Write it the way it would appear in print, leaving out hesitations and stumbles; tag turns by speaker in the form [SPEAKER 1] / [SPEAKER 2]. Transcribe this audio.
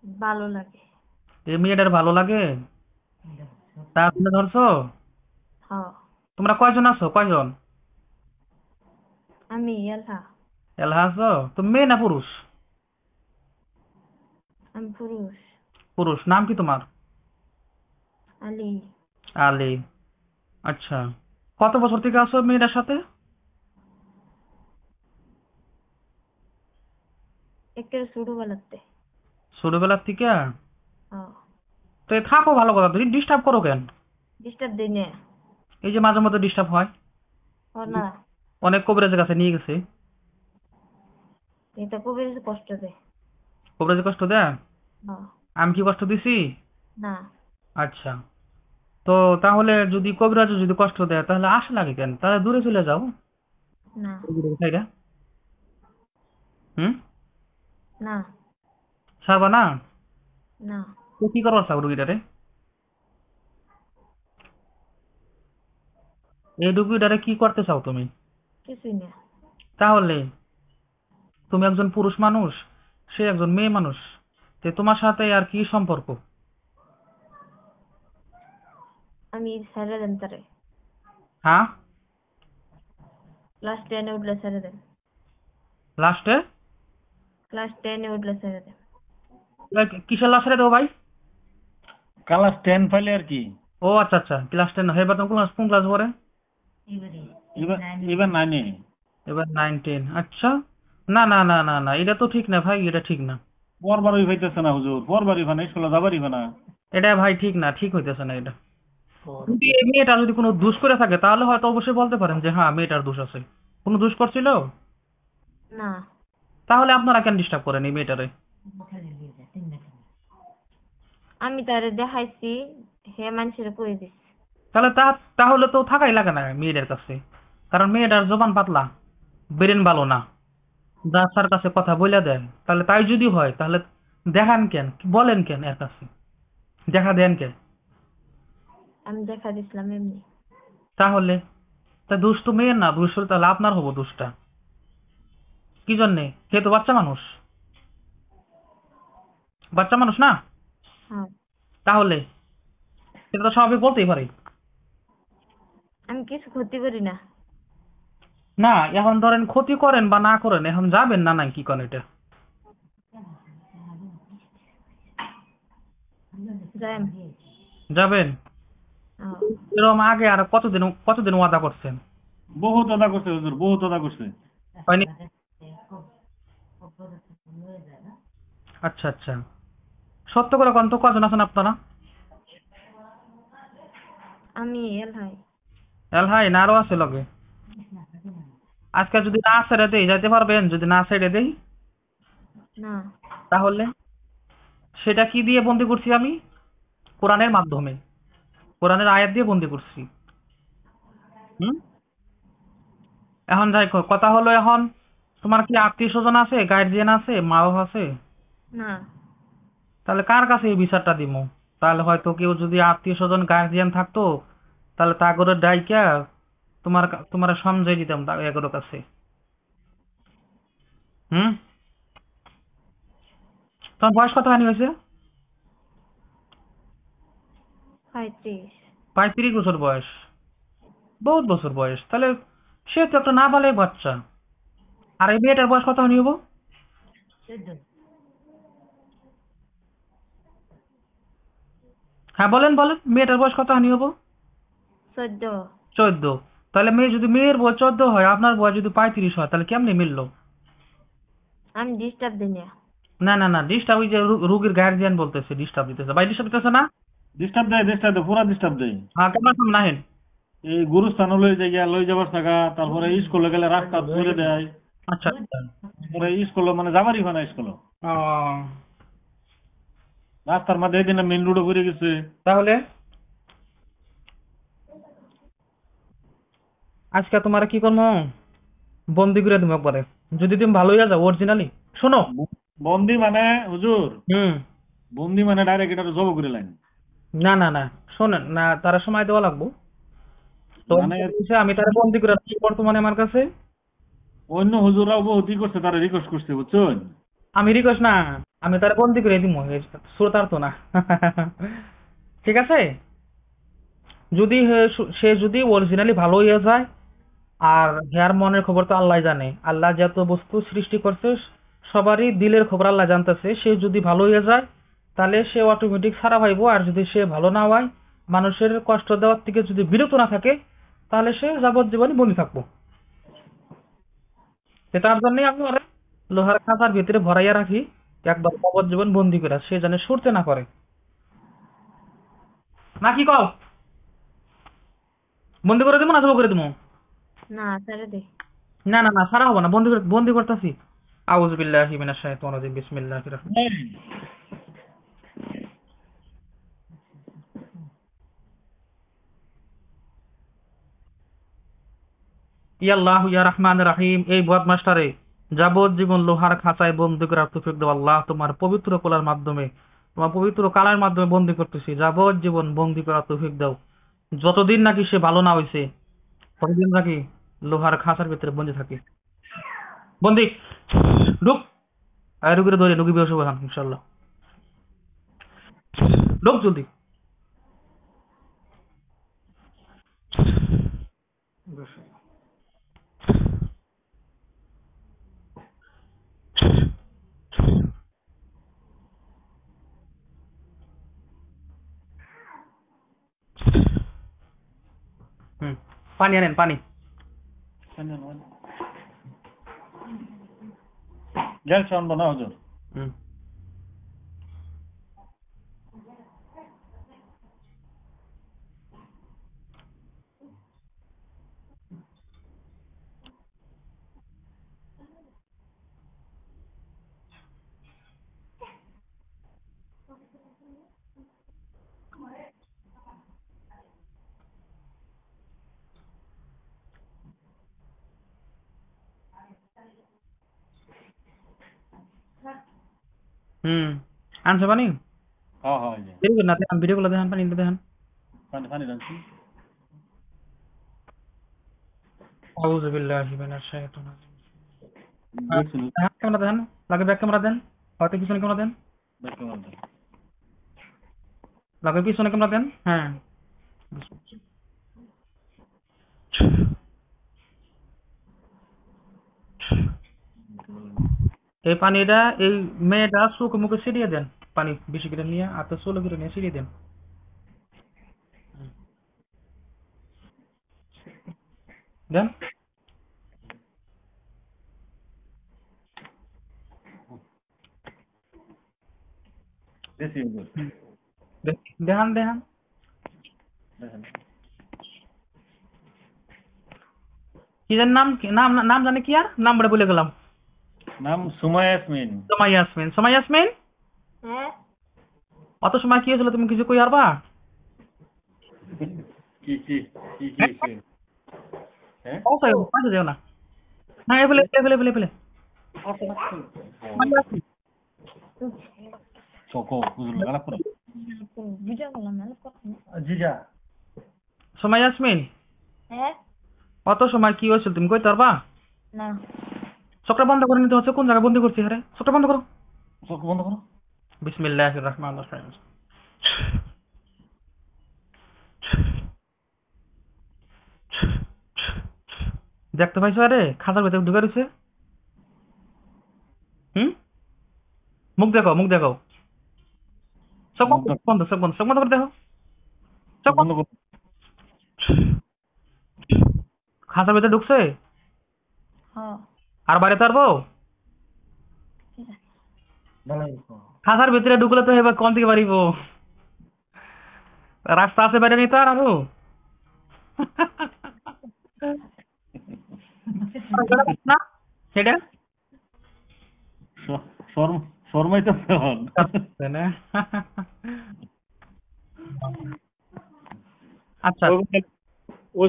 [SPEAKER 1] ভালো লাগে।
[SPEAKER 2] এই মেয়েটার ভালো লাগে? তার জন্য ধরছো?
[SPEAKER 1] হ।
[SPEAKER 2] তোমরা কয়জন আছো, কয়জন?
[SPEAKER 1] আমি এলহা।
[SPEAKER 2] এলা আছো? তুমি মেয়ে না পুরুষ?
[SPEAKER 1] আমি পুরুষ।
[SPEAKER 2] পুরুষ। নাম কি তোমার?
[SPEAKER 1] আলী।
[SPEAKER 2] আলী। আচ্ছা। কত বছর থেকে আছো মেয়েটার সাথে?
[SPEAKER 1] একেবারে ছোটবেলাতে।
[SPEAKER 2] ছোটবেলার থেকে?
[SPEAKER 1] হ।
[SPEAKER 2] তো এ থাকো, ভালো কথা, তুমি ডিস্টার্ব করো কেন?
[SPEAKER 1] ডিস্টার্ব দিই না।
[SPEAKER 2] এই যে মাঝে মধ্যে ডিস্টার্ব হয়।
[SPEAKER 1] হ না।
[SPEAKER 2] অনেক কবিরাজের কাছে নিয়ে গেছে।
[SPEAKER 1] এটা খুবই কষ্ট দেয়।
[SPEAKER 2] কবিরাজ কষ্ট দেয়?
[SPEAKER 1] হ।
[SPEAKER 2] আমি কি কষ্ট দিছি?
[SPEAKER 1] না।
[SPEAKER 2] আচ্ছা। তো তাহলে যদি কবিরাজ যদি কষ্ট দেয় তাহলে আশা লাগে কেন? তাহলে দূরে চলে যাও।
[SPEAKER 1] না।
[SPEAKER 2] তাইরা? হুম।
[SPEAKER 1] না।
[SPEAKER 2] ছাড়বা না?
[SPEAKER 1] না।
[SPEAKER 2] তো কি করবার চাও রুগীটারে? এই রুগীটারে কি করতে চাও তুমি?
[SPEAKER 1] কিছুই না।
[SPEAKER 2] তাহলে তুমি একজন পুরুষ মানুষ, সে একজন মেয়ে মানুষ, তো তোমার সাথে আর কি সম্পর্ক?
[SPEAKER 1] আমি ছেড়ে দেন তারে।
[SPEAKER 2] হ্যাঁ?
[SPEAKER 1] ক্লাস 10-এ উঠলে ছেড়ে দেন।
[SPEAKER 2] লাস্টে?
[SPEAKER 1] ক্লাস 10-এ উঠলে ছেড়ে দেন।
[SPEAKER 2] কিসের লাস্টে দেবো ভাই?
[SPEAKER 3] ক্লাস 10 ফাইলে আর কি।
[SPEAKER 2] ও আচ্ছা আচ্ছা, ক্লাস 10। এবার তুমি কোন ক্লাস পড়ে?
[SPEAKER 3] এবার এবার 9-এ।
[SPEAKER 2] এবার 9-10। আচ্ছা। না না না না না, এটা তো ঠিক না ভাই, এটা ঠিক না।
[SPEAKER 3] পরবারই হইতেছে না হুজুর, পরবারই না, স্কুলে যাবারই না।
[SPEAKER 2] এটা ভাই ঠিক না, ঠিক হইতেছে না এটা। যদি এই মেয়েটা যদি কোনো দোষ করে থাকে তাহলে হয়তো অবশ্যই বলতে পারেন যে হ্যাঁ মেয়েটার দোষ আছে। কোনো দোষ করছিল?
[SPEAKER 1] না।
[SPEAKER 2] তাহলে আপনারা কেন ডিস্টার্ব করেন এই মেয়েটারে?
[SPEAKER 1] আমি তারে দেখাইছি, হে মানুষের কই দিছে।
[SPEAKER 2] তাহলে তাহলে তো থাকাই লাগে না মেয়েটার কাছে। কারণ মেয়েটার জবান পাতলা, ব্রেন ভালো না, যার তার কাছে কথা বলে দেন। তাহলে তাই যদি হয় তাহলে দেখান কেন, বলেন কেন এর কাছে, দেখা দেন কেন?
[SPEAKER 1] আমি দেখা দিছিলাম এমনি।
[SPEAKER 2] তাহলে তা দোষ তো মেয়ের না, দোষ হলে তাহলে আপনার হবো দোষটা। কি জন্যে? সে তো বাচ্চা মানুষ। বাচ্চা মানুষ না?
[SPEAKER 1] হ্যাঁ।
[SPEAKER 2] তাহলে সেটা তো স্বাভাবিক বলতেই পারে।
[SPEAKER 1] আমি কিছু ক্ষতি করি না।
[SPEAKER 2] না, এখন ধরেন ক্ষতি করেন বা না করেন, এখন যাবেন না নাই কি করেন এটা?
[SPEAKER 1] যাই।
[SPEAKER 2] যাবেন?
[SPEAKER 1] হ্যাঁ।
[SPEAKER 2] এরকম আগে আর কতদিন কতদিন ওয়াদা করছেন?
[SPEAKER 3] বহুত আদা করছে হুজুর, বহুত আদা করছে।
[SPEAKER 2] হয়নি? আচ্ছা আচ্ছা। সত্য করে কোন তো কজন আছেন আপনারা?
[SPEAKER 1] আমি এলহাই।
[SPEAKER 2] এলহাই না আরো আছে লগে? আজকে যদি না ছেড়ে দেই যাইতে পারবেন? যদি না ছেড়ে দেই
[SPEAKER 1] না।
[SPEAKER 2] তাহলে সেটা কি দিয়ে বন্দি করছি আমি? কোরআনের মাধ্যমে, কোরআনের আয়াত দিয়ে বন্দি করছি। হুম। এখন যাই কথা হলো, এখন তোমার কি আত্মীয় স্বজন আছে, গার্জিয়ান আছে, মা বাবা আছে?
[SPEAKER 1] না।
[SPEAKER 2] তাহলে কার কাছে এই বিচারটা দিমু? তাহলে হয়তো কেউ যদি আত্মীয় স্বজন গার্জিয়ান থাকতো তাহলে তা করে ডাইকা তোমার সমঝাই দিতাম এগুলোর কাছে। হুম। তোমার বয়স কত হানি হয়েছে?
[SPEAKER 1] 35।
[SPEAKER 2] 35 বছর বয়স? বহুত বছর বয়স তাহলে। সে তো একটা নাবালেগ বাচ্চা। আর এই মেয়েটার বয়স কত হানি হবো? হ্যাঁ বলেন বলেন, মেয়েটার বয়স কত হানি হবো?
[SPEAKER 1] 14।
[SPEAKER 2] 14। তাহলে মেয়ের বয়স 14 হয়, আপনার বয়স যদি 35 হয়, তাহলে কেমনে মিললো?
[SPEAKER 1] আমি ডিস্টার্ব দিই না।
[SPEAKER 2] না না না, ডিস্টার্ব ওই যে রুগীর গার্জিয়ান বলতেছে ডিস্টার্ব দিতেছে, ভাই ডিস্টার্ব দিতেছে না?
[SPEAKER 3] ডিস্টার্ব দেয়, পুরা ডিস্টার্ব দেয়।
[SPEAKER 2] হ্যাঁ, কেমন আছেন নাহেন?
[SPEAKER 3] এই গুরুস্থান লই যাবার থাকা, তারপরে স্কুলে গেলে রাস্তা ধরে দেয়।
[SPEAKER 2] আচ্ছা আচ্ছা।
[SPEAKER 3] তারপরে স্কুলে মানে যাবারই না স্কুলে।
[SPEAKER 2] ও,
[SPEAKER 3] রাস্তার মধ্যে এদিন মেন রোডে ঘুরে গেছে।
[SPEAKER 2] তাহলে আজকে তোমার কি করবো? বন্দি করে তুমি একবারে, যদি তুমি ভালো হইয়া যাও অরিজিনালি। শোনো।
[SPEAKER 3] বন্দি মানে হুজুর,
[SPEAKER 2] হুম।
[SPEAKER 3] বন্দি মানে ডাইরেক্ট এটা জব করে লাইন।
[SPEAKER 2] না না না, শোনেন না, তারা সময় দেওয়া লাগবো। তো
[SPEAKER 3] মানে
[SPEAKER 2] আমি তারা বন্দি করে রাখছি বর্তমানে আমার কাছে।
[SPEAKER 3] অন্য হুজুররাও বহুত ই করছে, তারা রিকোয়েস্ট করছে বুঝছেন।
[SPEAKER 2] আমি রিকোয়েস্ট না, আমি তার বন্দি করে দিব, শ্রোতার তো না। ঠিক আছে, যদি সে যদি অরিজিনালি ভালো হয়ে যায়, আর হেয়ার মনের খবর তো আল্লাহ জানে, আল্লাহ যত বস্তু সৃষ্টি করছে সবারই দিলের খবর আল্লাহ জানতেছে, সে যদি ভালো হয়ে যায় তাহলে সে অটোমেটিক ছাড়া পাইবো। আর যদি সে ভালো না হয়, মানুষের কষ্ট দেওয়ার থেকে যদি বিরত না থাকে, তাহলে সে যাবজ্জীবনই বন্দি থাকবো। তার জন্যই আমি ওরে লোহার খাঁচার ভিতরে ভরাইয়া রাখি, একবার যাবজ্জীবন বন্দি করে, সে যেন সরতে না পারে। না কি কও, বন্দি করে দেবো না জব করে দেবো?
[SPEAKER 1] না ছেড়ে দে।
[SPEAKER 2] না না না, ছাড়া হবো না, বন্দি করতেছি। আউযু বিল্লাহি মিনাশ শাইতানির রাজিম, বিসমিল্লাহির রহমানির রহিম। ইয়া আল্লাহ ইয়া রহমান রাহিম, এই বদমাস্টারে যাবজ্জীবন লোহার খাঁচায় বন্দি করার তৌফিক দাও আল্লাহ। তোমার পবিত্র কোলার মাধ্যমে, তোমার পবিত্র কালার মাধ্যমে বন্দি করতেছি, যাবজ্জীবন বন্দি করার তৌফিক দাও। যতদিন নাকি সে ভালো না হইছে, ততদিন নাকি লোহার খাঁচার ভিতরে বন্দি থাকি। বন্দি ঢুক, আর রুগীরে ধরে, রুগী বেহোশ হবে এখন ইনশাআল্লাহ। ঢুক জলদি। হুম, পানি আনেন, পানি।
[SPEAKER 3] জলসা আনবো না হুজুর?
[SPEAKER 2] হুম, হুম, আনছে পানি?
[SPEAKER 3] হ্যাঁ হ্যাঁ, এই যে
[SPEAKER 2] দেরি করেন না, দেখেন ভিডিও গুলো, দেখেন পানিটা দেখেন।
[SPEAKER 3] পানি পানি রাখছি।
[SPEAKER 2] আউযু বিল্লাহি মিনাশ শাইতানির রাজিম।
[SPEAKER 3] দেখছি না,
[SPEAKER 2] হ্যাঁ, ক্যামেরা দেন, লাগে ব্যাক ক্যামেরা দেন, হয়তো পিছনে ক্যামেরা দেন,
[SPEAKER 3] দেখতে পারবেন।
[SPEAKER 2] লাগে পিছনে ক্যামেরা দেন। হ্যাঁ, এই পানিটা এই মেয়েটা চোখে মুখে ছিটিয়ে দেন, পানি বেশি করে নিয়ে আর তো ষোলো করে নিয়ে ছিটিয়ে দেন। দেন,
[SPEAKER 3] দেখছি হুজুর,
[SPEAKER 2] দেখান দেখান।
[SPEAKER 3] দেখেন।
[SPEAKER 2] কি জানি নাম, নাম নাম জানে কি, আর নাম বলে ভুলে গেলাম।
[SPEAKER 3] নাম সুমাইয়া ইয়াসমিন।
[SPEAKER 2] সময় ইয়াসমিন, সময় ইয়াসমিন,
[SPEAKER 1] হ্যাঁ
[SPEAKER 2] অত সময় কি হয়েছিল তুমি কিছু কই আরবা?
[SPEAKER 3] কি কি কি কি হয়েছে? হ্যাঁ,
[SPEAKER 2] পাশে যাও না, না এবেলে এবেলে এবেলে এবেলে
[SPEAKER 3] চকো হুজুর লাগালা পুরো।
[SPEAKER 1] ভিডিও করলাম না কখন?
[SPEAKER 3] জিজা,
[SPEAKER 2] সময় ইয়াসমিন,
[SPEAKER 1] হ্যাঁ
[SPEAKER 2] অত সময় কি হয়েছিল তুমি কইতে পারবা?
[SPEAKER 1] না
[SPEAKER 2] চোখটা বন্ধ করে নিতে হচ্ছে, কোন জায়গায় বন্দি করছি? আরে চোখটা বন্ধ করো।
[SPEAKER 3] চোখ বন্ধ করো।
[SPEAKER 2] বিসমিল্লাহির রহমানির রহিম। দেখতে পাইছো? আরে খাঁচার ভেতরে ঢুকে রয়েছে। হুম, মুখ দেখো, মুখ দেখো, চোখ বন্ধ, চোখ বন্ধ, চোখ বন্ধ, চোখ বন্ধ করে দেখো, চোখ
[SPEAKER 3] বন্ধ
[SPEAKER 2] বন্ধ।
[SPEAKER 3] করো।
[SPEAKER 2] খাঁচার ভেতরে ঢুকছে
[SPEAKER 1] হ্যাঁ
[SPEAKER 2] আর বাইরে পারবো? খাঁচার ভিতরে ঢুকলে তো এবার কোন থেকে পারিব? রাস্তা আছে বাইরে নিতে আর আরো। না সেটা
[SPEAKER 3] শর্মাই তো
[SPEAKER 2] আচ্ছা
[SPEAKER 3] ওই